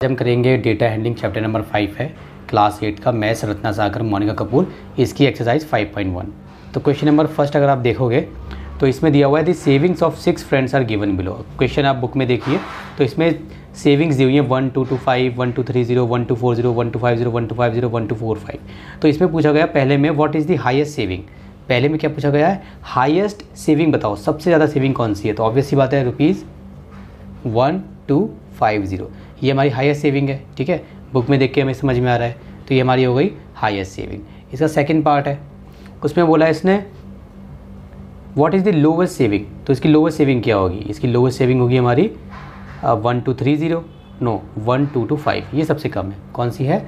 आज हम करेंगे डेटा हैंडलिंग चैप्टर नंबर 5 है क्लास 8 का मैथ्स रत्ना सागर मोनिका कपूर इसकी एक्सरसाइज 5.1। तो क्वेश्चन नंबर फर्स्ट अगर आप देखोगे तो इसमें दिया हुआ है the savings of 6 friends are given below. Question आप बुक में देखिए तो इसमें सेविंग्स दी हुई है 1 2 2 5 1 2 3 0 1 2 4 0 1 2 5 0 1 2 5 0 1 2 4 5। तो इसमें पूछा गया पहले में what is the highest saving. पहले में क्या पूछा गया है, हाईएस्ट सेविंग बताओ, सबसे ज़्यादा सेविंग कौन सी है। तो ऑब्वियस सी बात है ₹1250, ये हमारी हाईएस्ट सेविंग है। ठीक है, बुक में देख के हमें समझ में आ रहा है, तो ये हमारी हो गई हाईएस्ट सेविंग। इसका सेकंड पार्ट है, उसमें बोला है इसने what is the lowest saving. तो इसकी लोवेस्ट सेविंग क्या होगी, इसकी लोवेस्ट सेविंग होगी हमारी 1 2 3 0 नो 1 2 2 5, ये सबसे कम है। कौन सी है,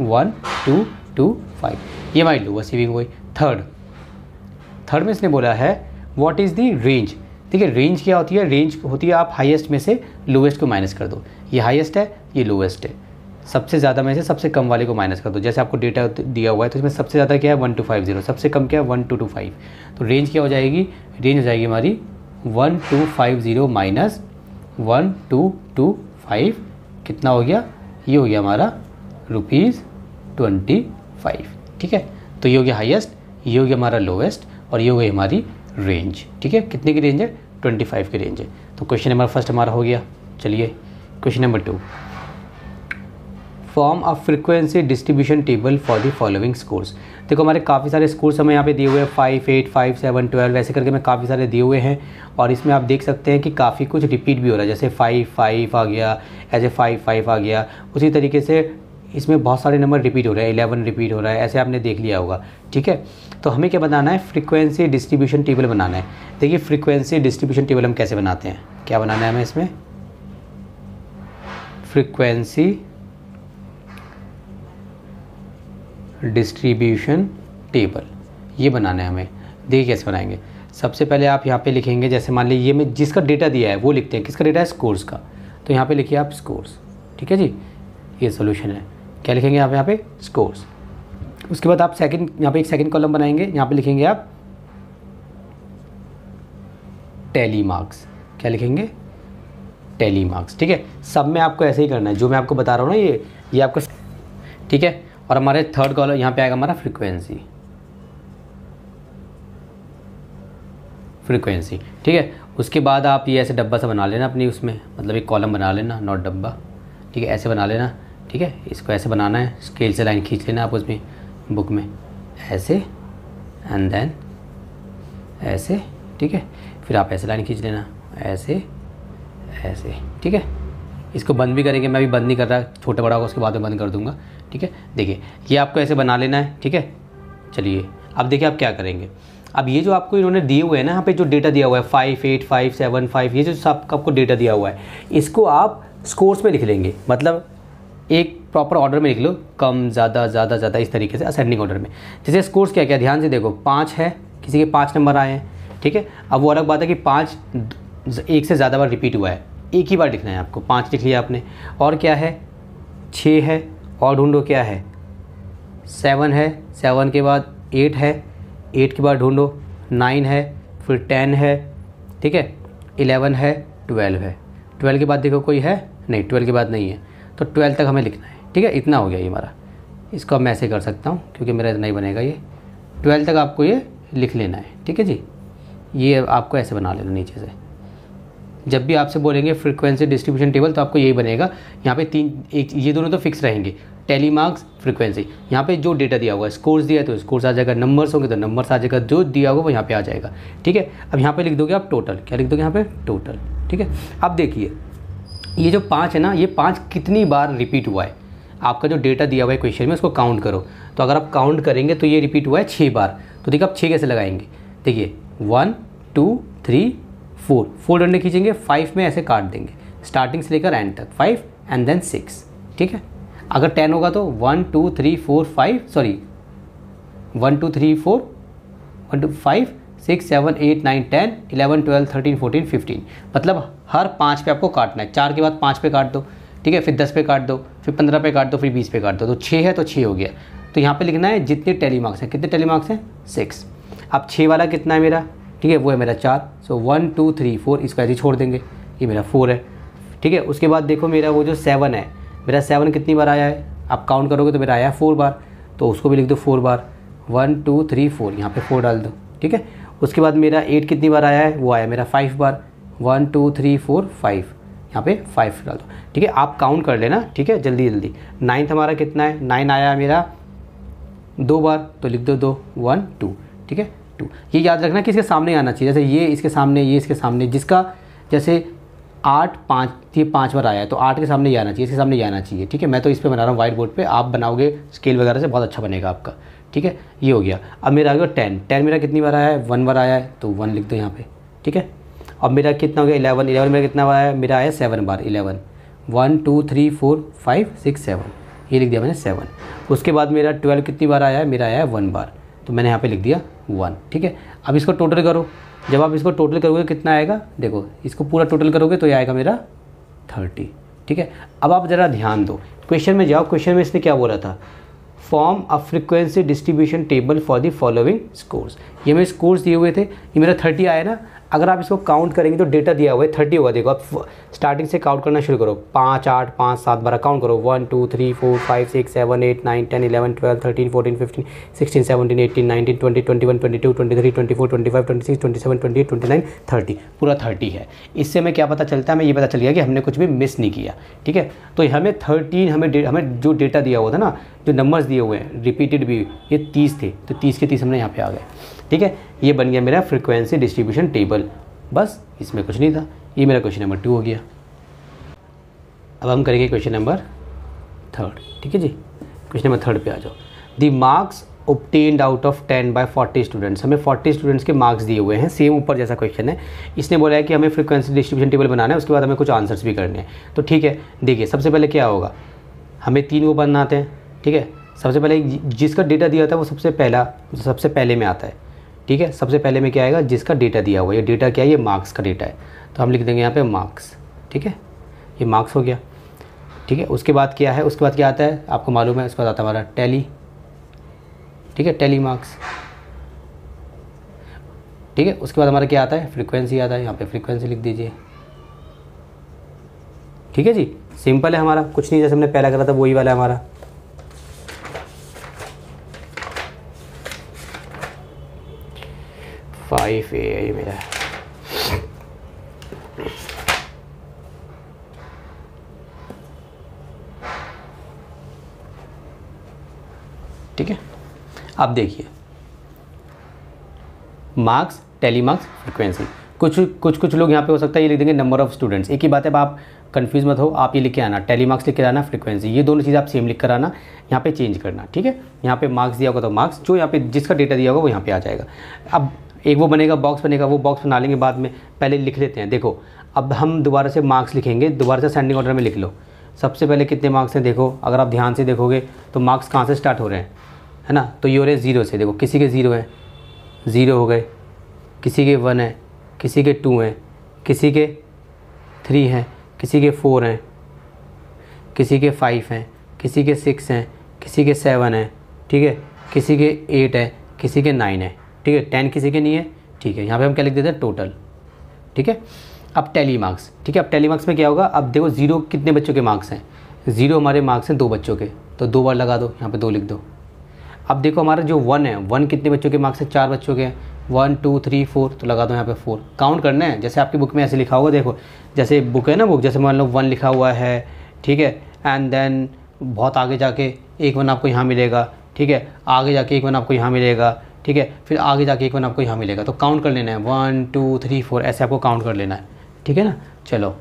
1 2 2 5, ये हमारी लोवेस्ट सेविंग हो गई। थर्ड में इसने बोला है व्हाट इज़ द रेंज। ठीक है, रेंज क्या होती है, रेंज होती है आप हाईएस्ट में से लोवेस्ट को माइनस कर दो। ये हाईएस्ट है, ये लोवेस्ट है, सबसे ज़्यादा में से सबसे कम वाले को माइनस कर दो। जैसे आपको डेटा दिया हुआ है तो इसमें सबसे ज़्यादा क्या है 1 2 5 0, सबसे कम क्या है 1 2 2 5। तो रेंज क्या हो जाएगी, रेंज हो जाएगी हमारी 1 2 5 0 माइनस 1 2 2 5, कितना हो गया, ये हो गया हमारा ₹25। ठीक है, तो ये हो गया हाईएस्ट, ये हो गया हमारा लोवेस्ट और ये हो गई हमारी रेंज। ठीक है, कितने की रेंज है, 25 की रेंज है। तो क्वेश्चन नंबर फर्स्ट हमारा हो गया। चलिए question number 2, form a frequency distribution table for the following scores. देखो हमारे काफ़ी सारे स्कोर्स हमें यहाँ पे दिए हुए हैं 5 8 5 7 12, ऐसे करके हमें काफ़ी सारे दिए हुए हैं। और इसमें आप देख सकते हैं कि काफ़ी कुछ रिपीट भी हो रहा है, जैसे 5 5 आ गया, ऐसे 5 5 आ गया। उसी तरीके से इसमें बहुत सारे नंबर रिपीट हो रहे हैं, 11 रिपीट हो रहा है, ऐसे आपने देख लिया होगा। ठीक है, तो हमें क्या बनाना है, फ्रीक्वेंसी डिस्ट्रीब्यूशन टेबल बनाना है। देखिए फ्रीक्वेंसी डिस्ट्रीब्यूशन टेबल हम कैसे बनाते हैं, क्या बनाना है हमें इसमें, फ्रीक्वेंसी डिस्ट्रीब्यूशन टेबल ये बनाना है हमें। देखिए कैसे बनाएंगे, सबसे पहले आप यहाँ पे लिखेंगे, जैसे मान लीजिए मैं जिसका डेटा दिया है वो लिखते हैं, किसका डेटा है, स्कोर्स का। तो यहाँ पे लिखिए आप स्कोर्स। ठीक है जी, ये सोल्यूशन है। क्या लिखेंगे आप यहाँ पे, स्कोर्स। उसके बाद आप सेकंड, यहाँ पे एक सेकंड कॉलम बनाएंगे, यहाँ पे लिखेंगे आप टैली मार्क्स। क्या लिखेंगे, टैली मार्क्स। ठीक है, सब में आपको ऐसे ही करना है जो मैं आपको बता रहा हूँ ना, ये आपको। ठीक है, और हमारे थर्ड कॉलम यहाँ पे आएगा हमारा फ्रीक्वेंसी। ठीक है, उसके बाद आप ये ऐसे डब्बा सा बना लेना अपनी उसमें, मतलब एक कॉलम बना लेना, नॉट डब्बा। ठीक है, ऐसे बना लेना। ठीक है, इसको ऐसे बनाना है, स्केल से लाइन खींच लेना आप उसमें बुक में, ऐसे एंड देन ऐसे। ठीक है, फिर आप ऐसे लाइन खींच लेना, ऐसे ऐसे। ठीक है, इसको बंद भी करेंगे, मैं भी बंद नहीं कर रहा, छोटा बड़ा होगा उसके बाद में बंद कर दूंगा। ठीक है, देखिए ये आपको ऐसे बना लेना है। ठीक है, चलिए अब देखिए आप क्या करेंगे। अब ये जो आपको इन्होंने दिए हुए हैं ना, यहाँ पे जो डेटा दिया हुआ है 5 8 5 7 5, ये जो सब आपको डेटा दिया हुआ है, इसको आप स्कोर्स में लिख लेंगे, मतलब एक प्रॉपर ऑर्डर में लिख लो, कम ज़्यादा ज़्यादा ज़्यादा, इस तरीके से असेंडिंग ऑर्डर में। जैसे स्कोर्स क्या क्या, ध्यान से देखो, 5 है, किसी के 5 नंबर आए हैं। ठीक है, अब वो अलग बात है कि 5 एक से ज़्यादा बार रिपीट हुआ है, एक ही बार लिखना है आपको, 5 लिख लिया आपने। और क्या है, 6 है, और ढूंढो क्या है, 7 है, 7 के बाद 8 है, 8 के बाद ढूंढो 9 है, फिर 10 है। ठीक है, 11 है, 12 है, 12 के बाद देखो कोई है नहीं, 12 के बाद नहीं है, तो 12 तक हमें लिखना है। ठीक है, इतना हो गया ये हमारा। इसको अब मैं ऐसे कर सकता हूँ क्योंकि मेरा इतना ही बनेगा, ये 12 तक आपको ये लिख लेना है। ठीक है जी, ये आपको ऐसे बना लेना नीचे से। जब भी आपसे बोलेंगे फ्रीक्वेंसी डिस्ट्रीब्यूशन टेबल तो आपको यही बनेगा। यहाँ पे 3 एक, ये दोनों तो फिक्स रहेंगे, टैली मार्क्स, फ्रीक्वेंसी। यहाँ पे जो डेटा दिया हुआ है, स्कोर्स दिया है तो स्कोर्स आ जाएगा, नंबर्स होंगे तो नंबर्स आ जाएगा, जो दिया होगा वो यहाँ पे आ जाएगा। ठीक है, अब यहाँ पे लिख दोगे आप टोटल। क्या लिख दोगे यहाँ पे, टोटल। ठीक है, अब देखिए ये जो 5 है ना, ये 5 कितनी बार रिपीट हुआ है। आपका जो डेटा दिया हुआ है क्वेश्चन में, उसको काउंट करो। तो अगर आप काउंट करेंगे तो ये रिपीट हुआ है 6 बार। तो देखिए आप 6 कैसे लगाएंगे, देखिए 1 2 3 4 डंडे खींचेंगे, 5 में ऐसे काट देंगे, स्टार्टिंग से लेकर एंड तक, 5 एंड देन 6। ठीक है, अगर 10 होगा तो 1 2 3 4 5 सॉरी 1 2 3 4 1 2 5 6 7 8 9 10 11 12 13 14 15, मतलब हर 5 पे आपको काटना है। 4 के बाद 5 पे काट दो। ठीक है, फिर 10 पे काट दो, फिर 15 पे काट दो, फिर 20 पे काट दो। तो 6 है तो 6 हो गया। तो यहाँ पे लिखना है जितने टैली मार्क्स हैं, कितने टैली मार्क्स हैं, 6। अब 6 वाला कितना है मेरा, ठीक है, वो है मेरा 4। सो 1 2 3 4, इसको ऐसे छोड़ देंगे, ये मेरा 4 है। ठीक है, उसके बाद देखो मेरा वो जो 7 है, मेरा 7 कितनी बार आया है, आप काउंट करोगे तो मेरा आया है 4 बार, तो उसको भी लिख दो 4 बार, 1 2 3 4, यहाँ पे 4 डाल दो, ठीक है। उसके बाद मेरा 8 कितनी बार आया है, वो आया मेरा 5 बार, 1 2 3 4 5, यहाँ पे 5 डाल दो, ठीक है। आप काउंट कर लेना, ठीक है, जल्दी जल्दी। 9th हमारा कितना है, 9 आया है मेरा 2 बार, तो लिख दो 2 1 2, ठीक है 2। ये याद रखना कि इसके सामने आना चाहिए, जैसे ये इसके सामने, ये इसके सामने, जिसका जैसे 8 5 ये 5 बार आया है तो 8 के सामने ये आना चाहिए, इसके सामने ये आना चाहिए, ठीक है। मैं तो इस पे बना रहा हूँ व्हाइट बोर्ड पे, आप बनाओगे स्केल वगैरह से बहुत अच्छा बनेगा आपका, ठीक है। ये हो गया। अब मेरा आ गया 10 मेरा कितनी बार आया है, 1 बार आया है, तो 1 लिख दो यहाँ पे, ठीक है। अब मेरा कितना हो गया 11 मेरा कितना आया है, मेरा आया 7 बार, 11 1 2 3 4 5 6 7, ये लिख दिया मैंने 7। उसके बाद मेरा 12 कितनी बार आया है, मेरा आया है 1 बार, तो मैंने यहाँ पे लिख दिया 1, ठीक है। अब इसको टोटल करो, जब आप इसको टोटल करोगे कितना आएगा, देखो इसको पूरा टोटल करोगे तो ये आएगा मेरा 30, ठीक है। अब आप ज़रा ध्यान दो, क्वेश्चन में जाओ, क्वेश्चन में इसने क्या बोला था, form a frequency distribution table for the following scores. ये मेरे स्कोर्स दिए हुए थे, ये मेरा 30 आया ना, अगर आप इसको काउंट करेंगे तो डेटा दिया हुआ है 30 होगा। देखो आप स्टार्टिंग से काउंट करना शुरू करो, 5 8 5 7 12 काउंट करो, 1 2 3 4 5 6 7 8 9 10 11 12 13 14 15 16 17 18 19 20 21 22 23 24 25 26 27 28 29 30, पूरा 30 है। इससे हमें क्या पता चलता है, हमें ये पता चल गया कि हमने कुछ भी मिस नहीं किया, ठीक है। तो हमें 13 हमें जो डेटा दिया हुआ था ना, जो नंबर्स दिए हुए हैं रिपीटेड भी, ये 30 थे, तो 30 के 30 हमने यहाँ पे आ गए, ठीक है। ये बन गया मेरा फ्रीक्वेंसी डिस्ट्रीब्यूशन टेबल, बस इसमें कुछ नहीं था। ये मेरा क्वेश्चन नंबर 2 हो गया। अब हम करेंगे क्वेश्चन नंबर 3, ठीक है जी। क्वेश्चन नंबर 3 पे आ जाओ। The marks obtained out of 10 by 40 students, हमें 40 स्टूडेंट्स के मार्क्स दिए हुए हैं, सेम ऊपर जैसा क्वेश्चन है। इसने बोला है कि हमें फ्रीक्वेंसी डिस्ट्रीब्यूशन टेबल बनाना है, उसके बाद हमें कुछ आंसर्स भी करने हैं, तो ठीक है। देखिए सबसे पहले क्या होगा, हमें 3 वो बनाते हैं, ठीक है। सबसे पहले जिसका डेटा दिया था वो सबसे पहले में आता है, ठीक है। सबसे पहले में क्या आएगा, जिसका डेटा दिया हुआ है, ये डेटा क्या है, ये मार्क्स का डेटा है, तो हम लिख देंगे यहाँ पे मार्क्स, ठीक है। ये मार्क्स हो गया, ठीक है। उसके बाद क्या है, उसके बाद क्या आता है आपको मालूम है, उसके बाद आता है हमारा टैली, ठीक है, टैली मार्क्स, ठीक है। उसके बाद हमारा क्या आता है, फ्रीक्वेंसी आता है, यहाँ पे फ्रीक्वेंसी लिख दीजिए, ठीक है जी। सिंपल है हमारा, कुछ नहीं, जैसे हमने पहला करा था वही वाला है हमारा। फाइव ए मेरा, ठीक है। अब देखिए मार्क्स, टैली मार्क्स, फ्रीक्वेंसी, कुछ लोग यहाँ पे हो सकता है ये लिख देंगे नंबर ऑफ स्टूडेंट्स। एक ही बात है, आप कंफ्यूज मत हो, आप ये लिख के आना, टैली मार्क्स लिख के आना, फ्रीक्वेंसी, ये दोनों चीज़ें आप सेम लिख कर आना, यहाँ पे चेंज करना, ठीक है। यहाँ पे मार्क्स दिया होगा तो मार्क्स, जो यहाँ पे जिसका डेटा दिया होगा वो यहाँ पे आ जाएगा। अब एक वो बनेगा, बॉक्स बनेगा, वो बॉक्स बना लेंगे बाद में, पहले लिख लेते हैं। देखो अब हम दोबारा से मार्क्स लिखेंगे, दोबारा से सेंडिंग ऑर्डर में लिख लो। सबसे पहले कितने मार्क्स हैं, देखो अगर आप ध्यान से देखोगे तो मार्क्स कहाँ से स्टार्ट हो रहे हैं, है ना, तो ये हो रहे हैं 0 से। देखो किसी के 0 हैं, 0 हो गए, किसी के 1 है, किसी के 2 हैं, किसी के 3 हैं, किसी के 4 हैं, किसी के 5 हैं, किसी के 6 हैं, किसी के 7 हैं, ठीक है, किसी के 8 है, किसी के 9 है, ठीक है। 10 किसी के नहीं है, ठीक है। यहाँ पे हम क्या लिख देते हैं, टोटल, ठीक है। अब टैली मार्क्स, ठीक है। अब टैली मार्क्स में क्या होगा, अब देखो 0 कितने बच्चों के मार्क्स हैं, 0 हमारे मार्क्स हैं 2 बच्चों के, तो 2 बार लगा दो, यहाँ पे 2 लिख दो। अब देखो हमारा जो 1 है, 1 कितने बच्चों के मार्क्स हैं, 4 बच्चों के हैं, 1 2 3 4, तो लगा दो यहाँ पे 4। काउंट करना है, जैसे आपकी बुक में ऐसे लिखा होगा, देखो जैसे बुक है ना, बुक जैसे मान लो 1 लिखा हुआ है, ठीक है, एंड देन बहुत आगे जाके एक 1 आपको यहाँ मिलेगा, ठीक है, आगे जाके एक 1 आपको यहाँ मिलेगा, ठीक है, फिर आगे जाके एक 1 आपको यहाँ मिलेगा, तो काउंट कर लेना है 1 2 3 4, ऐसे आपको काउंट कर लेना है, ठीक है ना। चलो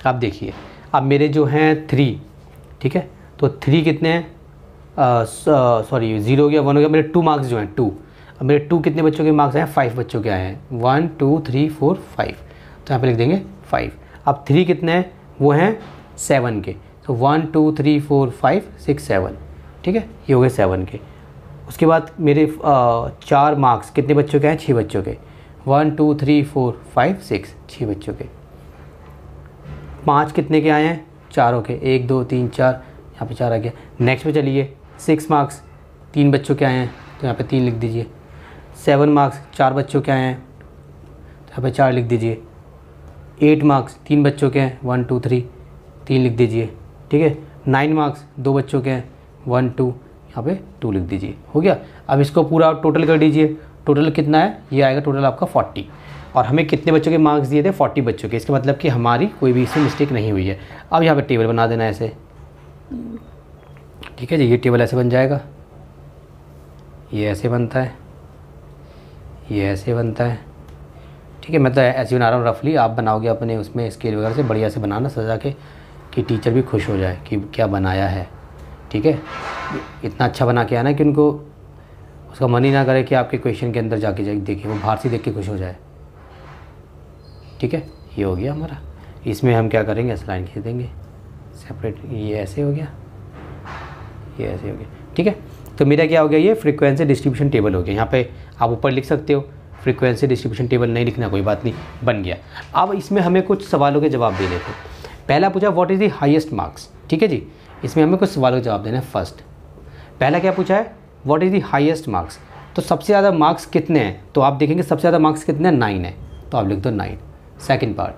आप देखिए, अब मेरे जो हैं 3, ठीक है, तो 3 कितने हैं, सॉरी 0 हो गया, 1 हो गया, मेरे 2 मार्क्स जो हैं 2, अब मेरे 2 कितने बच्चों के मार्क्स हैं, 5 बच्चों के आए हैं, 1 2 3 4 5, तो यहाँ पे लिख देंगे 5। अब 3 कितने हैं, वो हैं 7 के, तो 1 2 3 4 5 6 7, ठीक है, ये हो गए 7 के। उसके बाद मेरे 4 मार्क्स कितने बच्चों के हैं, 6 बच्चों के, 1 2 3 4 5 6, 6 बच्चों के। 5 कितने के आए हैं, 4 के, 1 2 3 4, यहाँ पे 4 आ गया। नेक्स्ट पे चलिए, 6 मार्क्स 3 बच्चों के आए हैं, तो यहाँ पे 3 लिख दीजिए। 7 मार्क्स 4 बच्चों के आए हैं, तो यहाँ पे 4 लिख दीजिए। 8 मार्क्स 3 बच्चों के हैं, 1 2 3, 3 लिख दीजिए, ठीक है। 9 मार्क्स 2 बच्चों के हैं, 1 2, यहाँ पे 2 लिख दीजिए, हो गया। अब इसको पूरा टोटल कर दीजिए, टोटल कितना है, ये आएगा टोटल आपका 40। और हमें कितने बच्चों के मार्क्स दिए थे, 40 बच्चों के, इसका मतलब कि हमारी कोई भी इसमें मिस्टेक नहीं हुई है। अब यहाँ पे टेबल बना देना ऐसे, ठीक है जी। ये टेबल ऐसे बन जाएगा, ये ऐसे बनता है, ये ऐसे बनता है, ठीक है। मैं तो ऐसे बना रहा हूँ रफली, आप बनाओगे अपने उसमें स्केल वगैरह से बढ़िया से बनाना सजा के, कि टीचर भी खुश हो जाए कि क्या बनाया है, ठीक है। इतना अच्छा बना के आना कि उनको उसका मन ही ना करे कि आपके क्वेश्चन के अंदर जाके देखें, वो बाहर से देख के खुश हो जाए, ठीक है। ये हो गया हमारा। इसमें हम क्या करेंगे, ऐसे लाइन खींच देंगे सेपरेट, ये ऐसे हो गया, ये ऐसे हो गया, ठीक है। तो मेरा क्या हो गया, ये फ्रीक्वेंसी डिस्ट्रीब्यूशन टेबल हो गया। यहाँ पे आप ऊपर लिख सकते हो, फ्रीक्वेंसी डिस्ट्रीब्यूशन टेबल नहीं लिखना कोई बात नहीं, बन गया। अब इसमें हमें कुछ सवालों के जवाब देने थे। पहला पूछा what is the highest marks, ठीक है जी। इसमें हमें कुछ सवालों के जवाब देने हैं। फर्स्ट पहला क्या पूछा है, what is the highest marks, तो सबसे ज़्यादा मार्क्स कितने हैं, तो आप देखेंगे सबसे ज़्यादा मार्क्स कितने हैं, 9 है, तो आप लिख दो 9। Second part,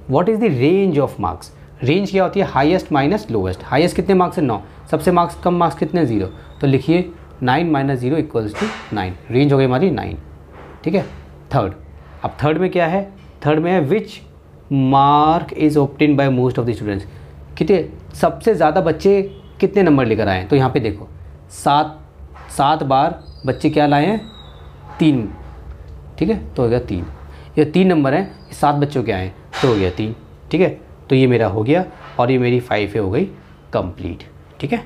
what is the range of marks, range क्या होती है, हाईएस्ट माइनस लोवेस्ट। हाईएस्ट कितने मार्क्स है, 9, सबसे मार्क्स कम मार्क्स कितने, 0, तो लिखिए 9 - 0 = 9, रेंज हो गई हमारी 9, ठीक है। थर्ड, अब थर्ड में क्या है, थर्ड में है which mark is obtain bye most of the students, कितने सबसे ज़्यादा बच्चे कितने नंबर लेकर आए हैं, तो यहाँ पे देखो 7 बार बच्चे क्या लाए हैं, 3, ठीक है, तो हो गया 3। ये 3 नंबर हैं, 7 बच्चों के आए हैं, तो हो गया 3, ठीक है। तो ये मेरा हो गया और ये मेरी 5 हो गई कंप्लीट, ठीक है।